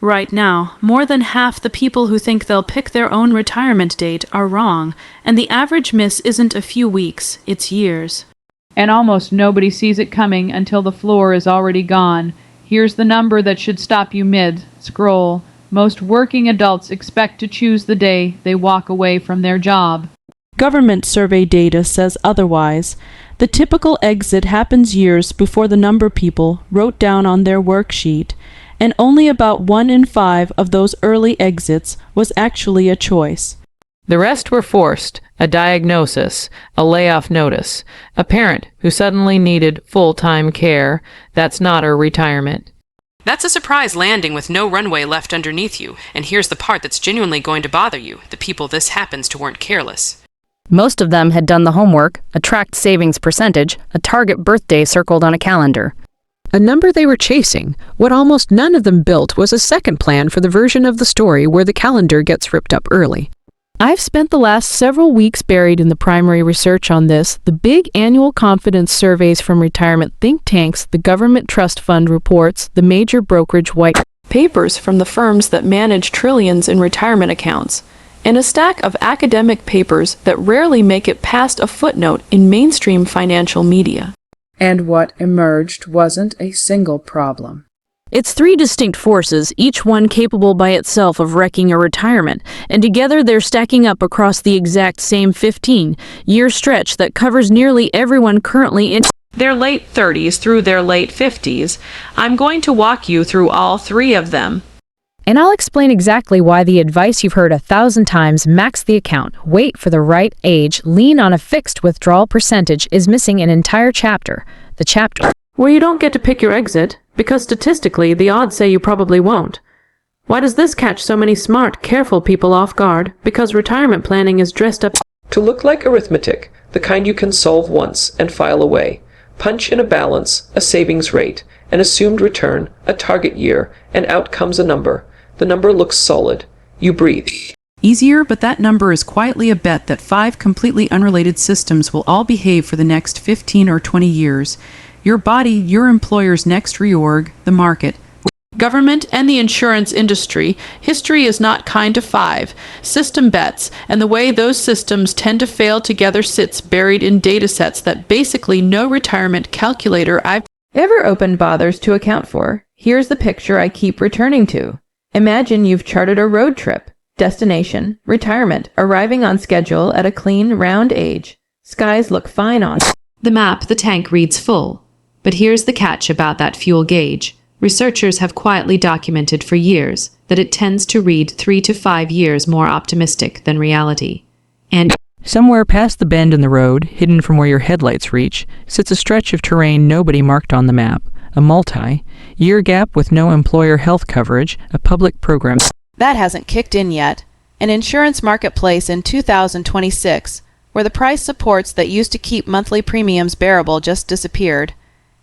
Right now, more than half the people who think they'll pick their own retirement date are wrong, and the average miss isn't a few weeks, it's years. And almost nobody sees it coming until the floor is already gone. Here's the number that should stop you mid-scroll. Most working adults expect to choose the day they walk away from their job. Government survey data says otherwise. The typical exit happens years before the number people wrote down on their worksheet, and only about 1 in 5 of those early exits was actually a choice. The rest were forced, a diagnosis, a layoff notice, a parent who suddenly needed full-time care. That's not a retirement. That's a surprise landing with no runway left underneath you, and here's the part that's genuinely going to bother you. The people this happens to weren't careless. Most of them had done the homework, a tracked savings percentage, a target birthday circled on a calendar. A number they were chasing. What almost none of them built was a second plan for the version of the story where the calendar gets ripped up early. I've spent the last several weeks buried in the primary research on this, the big annual confidence surveys from retirement think tanks, the government trust fund reports, the major brokerage white papers from the firms that manage trillions in retirement accounts, and a stack of academic papers that rarely make it past a footnote in mainstream financial media. And what emerged wasn't a single problem. It's 3 distinct forces, each one capable by itself of wrecking a retirement, and together they're stacking up across the exact same 15-year stretch that covers nearly everyone currently in Their late 30s through their late 50s. I'm going to walk you through all 3 of them. And I'll explain exactly why the advice you've heard 1,000 times, max the account, wait for the right age, lean on a fixed withdrawal percentage, is missing an entire chapter. The chapter where you don't get to pick your exit, because statistically the odds say you probably won't. Why does this catch so many smart, careful people off guard? Because retirement planning is dressed up to look like arithmetic, the kind you can solve once and file away. Punch in a balance, a savings rate, an assumed return, a target year, and out comes a number. The number looks solid. You breathe. Easier, but that number is quietly a bet that 5 completely unrelated systems will all behave for the next 15 or 20 years. Your body, your employer's next reorg, the market, Government and the insurance industry. History is not kind to 5 system bets, and the way those systems tend to fail together sits buried in datasets that basically no retirement calculator I've ever opened bothers to account for. Here's the picture I keep returning to. Imagine you've charted a road trip. Destination, retirement, arriving on schedule at a clean, round age. Skies look fine on the map. The tank reads full. But here's the catch about that fuel gauge. Researchers have quietly documented for years that it tends to read 3 to 5 years more optimistic than reality. And somewhere past the bend in the road, hidden from where your headlights reach, sits a stretch of terrain nobody marked on the map, a multi-year gap with no employer health coverage, a public program that hasn't kicked in yet, an insurance marketplace in 2026 where the price supports that used to keep monthly premiums bearable just disappeared,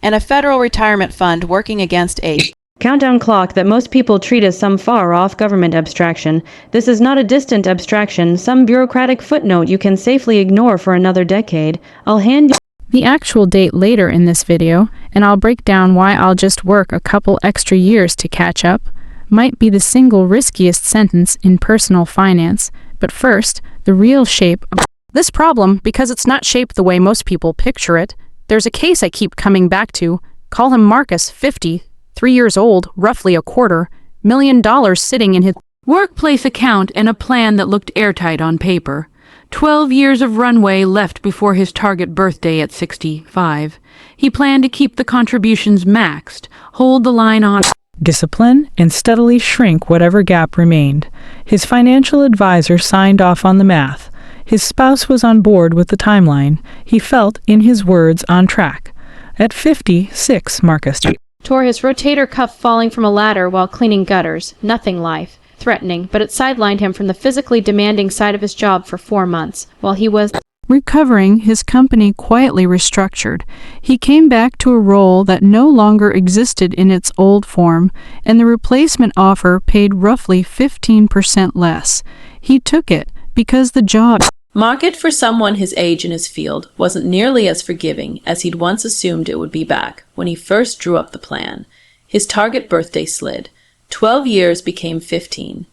and a federal retirement fund working against a countdown clock that most people treat as some far-off government abstraction. This is not a distant abstraction, some bureaucratic footnote you can safely ignore for another decade. I'll hand you the actual date later in this video, and I'll break down why I'll just work a couple extra years to catch up. Might be the single riskiest sentence in personal finance, but first, the real shape of this problem, because it's not shaped the way most people picture it. There's a case I keep coming back to. Call him Marcus, 50, 3 years old, roughly $250 million sitting in his workplace account and a plan that looked airtight on paper. 12 years of runway left before his target birthday at 65. He planned to keep the contributions maxed, hold the line on discipline, and steadily shrink whatever gap remained. His financial advisor signed off on the math. His spouse was on board with the timeline. He felt, in his words, on track. At 56, Marcus tore his rotator cuff falling from a ladder while cleaning gutters. Nothing life-threatening, but it sidelined him from the physically demanding side of his job for 4 months. While he was recovering, his company quietly restructured. He came back to a role that no longer existed in its old form, and the replacement offer paid roughly 15% less. He took it because the job market for someone his age in his field wasn't nearly as forgiving as he'd once assumed it would be back when he first drew up the plan. His target birthday slid. 12 years became 15.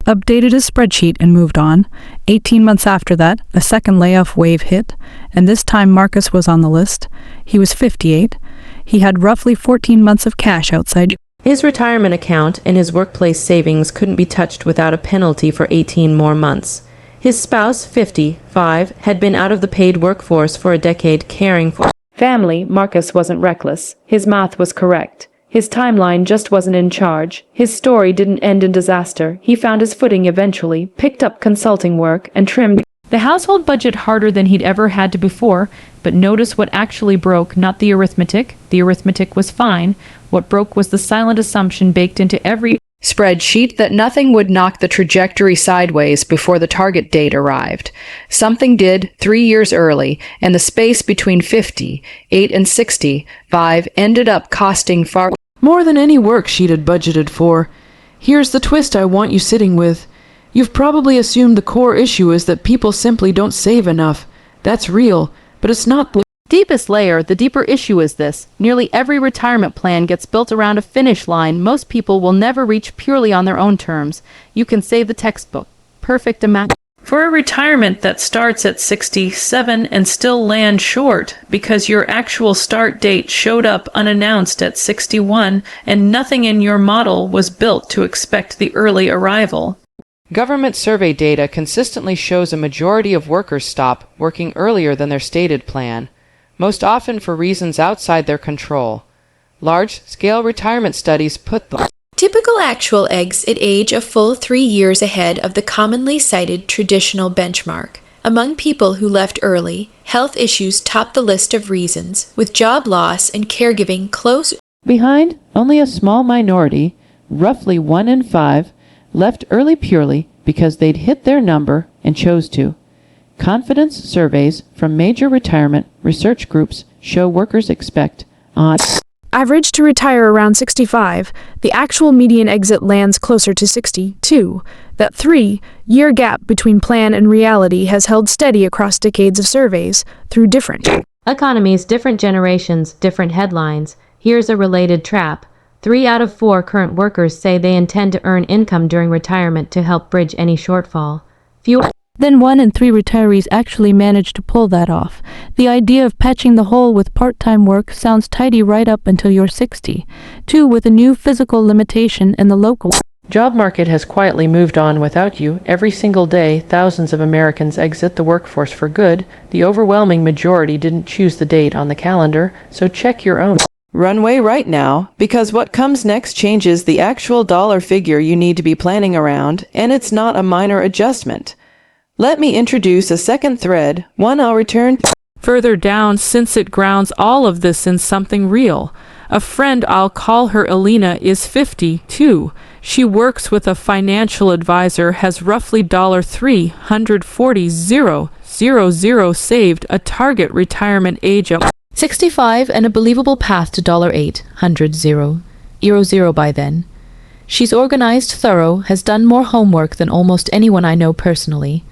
Updated his spreadsheet and moved on. 18 months after that, a second layoff wave hit, and this time Marcus was on the list. He was 58. He had roughly 14 months of cash outside. His retirement account and his workplace savings couldn't be touched without a penalty for 18 more months. His spouse, 55, had been out of the paid workforce for a decade caring for family. Marcus wasn't reckless. His math was correct. His timeline just wasn't in charge. His story didn't end in disaster. He found his footing eventually, picked up consulting work, and trimmed the household budget harder than he'd ever had to before. But notice what actually broke, not the arithmetic. The arithmetic was fine. What broke was the silent assumption baked into every spreadsheet that nothing would knock the trajectory sideways before the target date arrived. Something did 3 years early, and the space between 58 and 65 ended up costing far more than any work she'd had budgeted for. Here's the twist I want you sitting with. You've probably assumed the core issue is that people simply don't save enough. That's real, but it's not the deepest layer. The deeper issue is this. Nearly every retirement plan gets built around a finish line most people will never reach purely on their own terms. You can save the textbook. Perfect amount. For a retirement that starts at 67 and still land short because your actual start date showed up unannounced at 61 and nothing in your model was built to expect the early arrival. Government survey data consistently shows a majority of workers stop working earlier than their stated plan, most often for reasons outside their control. Large-scale retirement studies put the typical actual exit age a full 3 years ahead of the commonly cited traditional benchmark. Among people who left early, health issues topped the list of reasons, with job loss and caregiving close behind. Only a small minority, roughly 1 in 5, left early purely because they'd hit their number and chose to. Confidence surveys from major retirement research groups show workers expect on average to retire around 65. The actual median exit lands closer to 62. That 3-year gap between plan and reality has held steady across decades of surveys through different economies, different generations, different headlines. Here's a related trap. 3 out of 4 current workers say they intend to earn income during retirement to help bridge any shortfall. Fewer Then 1 in 3 retirees actually manage to pull that off. The idea of patching the hole with part-time work sounds tidy right up until you're 60. 2, with a new physical limitation in the local job market has quietly moved on without you. Every single day, thousands of Americans exit the workforce for good. The overwhelming majority didn't choose the date on the calendar, so check your own runway right now, because what comes next changes the actual dollar figure you need to be planning around, and it's not a minor adjustment. Let me introduce a second thread, one I'll return further down since it grounds all of this in something real. A friend, I'll call her Alina, is 52. She works with a financial advisor, has roughly $340,000 saved, a target retirement age of 65 and a believable path to $800,000 by then. She's organized, thorough, has done more homework than almost anyone I know personally.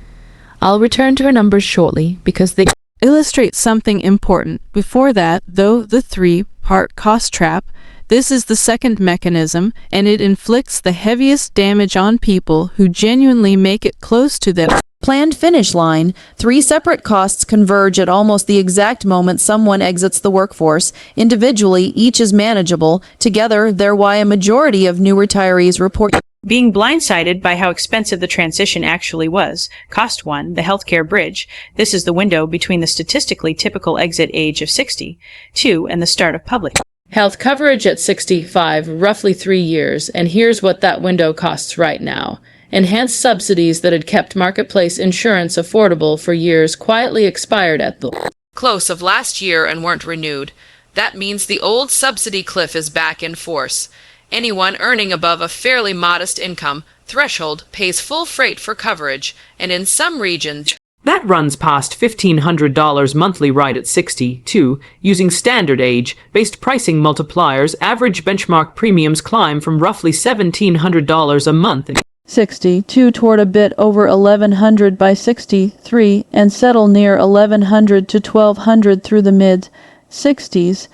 I'll return to her numbers shortly because they illustrate something important. Before that, though, the 3-part cost trap. This is the second mechanism, and it inflicts the heaviest damage on people who genuinely make it close to their planned finish line. 3 separate costs converge at almost the exact moment someone exits the workforce. Individually, each is manageable. Together, they're why a majority of new retirees report being blindsided by how expensive the transition actually was. Cost 1, the healthcare bridge. This is the window between the statistically typical exit age of 60, 2, and the start of public health coverage at 65, roughly 3 years, and here's what that window costs right now. Enhanced subsidies that had kept marketplace insurance affordable for years quietly expired at the close of last year and weren't renewed. That means the old subsidy cliff is back in force. Anyone earning above a fairly modest income threshold pays full freight for coverage, and in some regions that runs past $1,500 monthly right at 62. Using standard age-based pricing multipliers, average benchmark premiums climb from roughly $1,700 a month 62 toward a bit over $1,100 by 63 and settle near $1,100 to $1,200 through the mid-60s.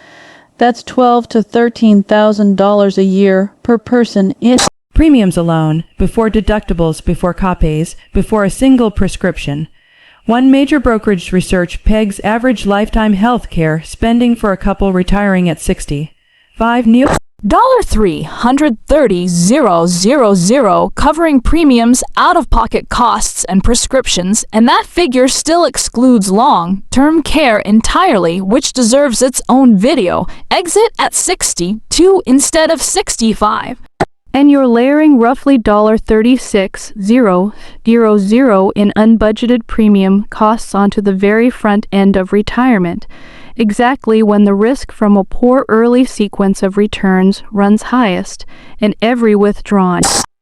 That's $12,000 to $13,000 a year per person in Premiums alone, before deductibles, before copays, before a single prescription. One major brokerage research pegs average lifetime health care spending for a couple retiring at 60. 5 new $330,000 covering premiums, out-of-pocket costs, and prescriptions, and that figure still excludes long-term care entirely, which deserves its own video. Exit at 62 instead of 65. And you're layering roughly $36,000 in unbudgeted premium costs onto the very front end of retirement, exactly when the risk from a poor early sequence of returns runs highest, and every withdrawn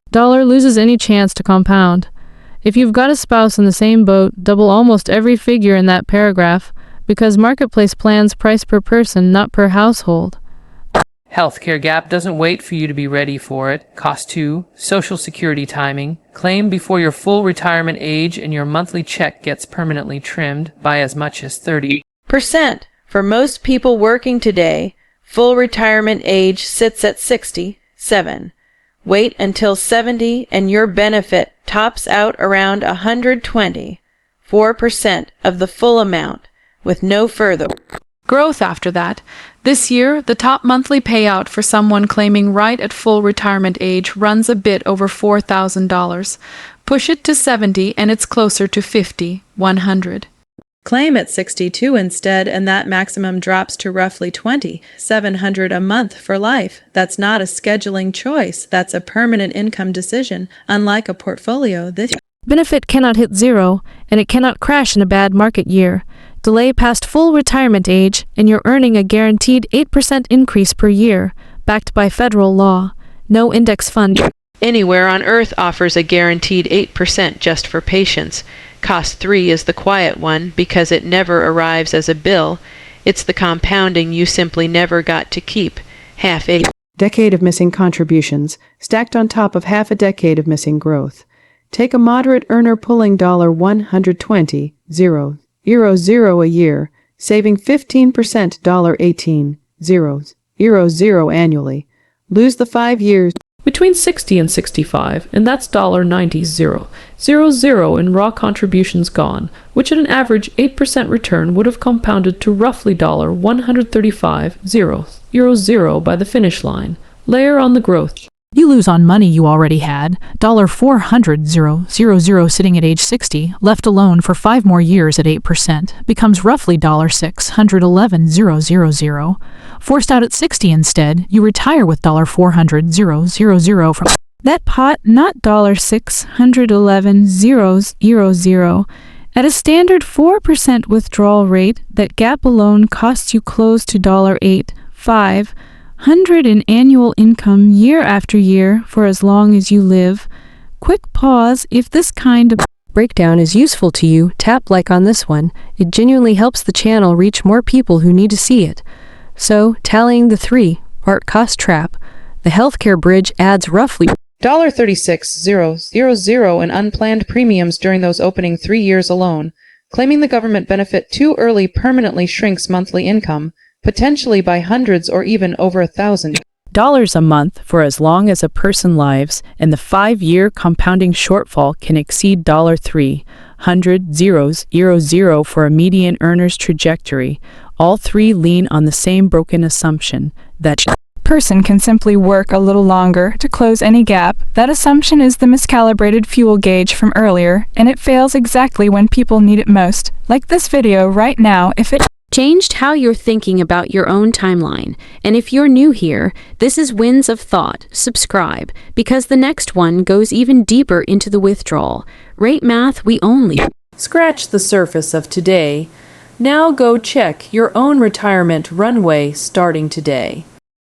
dollar loses any chance to compound. If you've got a spouse in the same boat, double almost every figure in that paragraph, because marketplace plans price per person, not per household. Healthcare gap doesn't wait for you to be ready for it. Cost 2, Social Security timing. Claim before your full retirement age and your monthly check gets permanently trimmed by as much as 30%. For most people working today, full retirement age sits at 67. Wait until 70 and your benefit tops out around 124% of the full amount, with no further growth after that. This year, the top monthly payout for someone claiming right at full retirement age runs a bit over $4,000. Push it to 70 and it's closer to 50, 100. Claim at 62 instead, and that maximum drops to roughly $2,700 a month for life. That's not a scheduling choice. That's a permanent income decision, unlike a portfolio. This benefit cannot hit zero, and it cannot crash in a bad market year. Delay past full retirement age, and you're earning a guaranteed 8% increase per year, backed by federal law. No index fund anywhere on earth offers a guaranteed 8% just for patients. Cost 3 is the quiet one because it never arrives as a bill. It's the compounding you simply never got to keep. Half a decade of missing contributions, stacked on top of half a decade of missing growth. Take a moderate earner pulling $120,000 a year, saving 15% $18,000 annually. Lose the 5 years between 60 and 65, and that's $90,000 in raw contributions gone, which at an average 8% return would have compounded to roughly $135,000 by the finish line. Layer on the growth. You lose on money you already had, $400,000 sitting at age 60, left alone for 5 more years at 8%, becomes roughly $611,000. Forced out at 60 instead, you retire with $400,000 from that pot, not $611,000. At a standard 4% withdrawal rate, that gap alone costs you close to $8,500 in annual income year after year for as long as you live. Quick pause. If this kind of breakdown is useful to you, tap like on this one. It genuinely helps the channel reach more people who need to see it. So, tallying the 3-part cost trap, the healthcare bridge adds roughly $36,000 in unplanned premiums during those opening 3 years alone. Claiming the government benefit too early permanently shrinks monthly income, potentially by hundreds or even over $1,000 a month for as long as a person lives, and the 5-year compounding shortfall can exceed $300,000 for a median earner's trajectory. All three lean on the same broken assumption that person can simply work a little longer to close any gap. That assumption is the miscalibrated fuel gauge from earlier, and it fails exactly when people need it most. Like this video right now, if it changed how you're thinking about your own timeline. And if you're new here, this is Winds of Thought. Subscribe, because the next one goes even deeper into the withdrawal. Rate math we only scratch the surface of today. Now go check your own retirement runway starting today.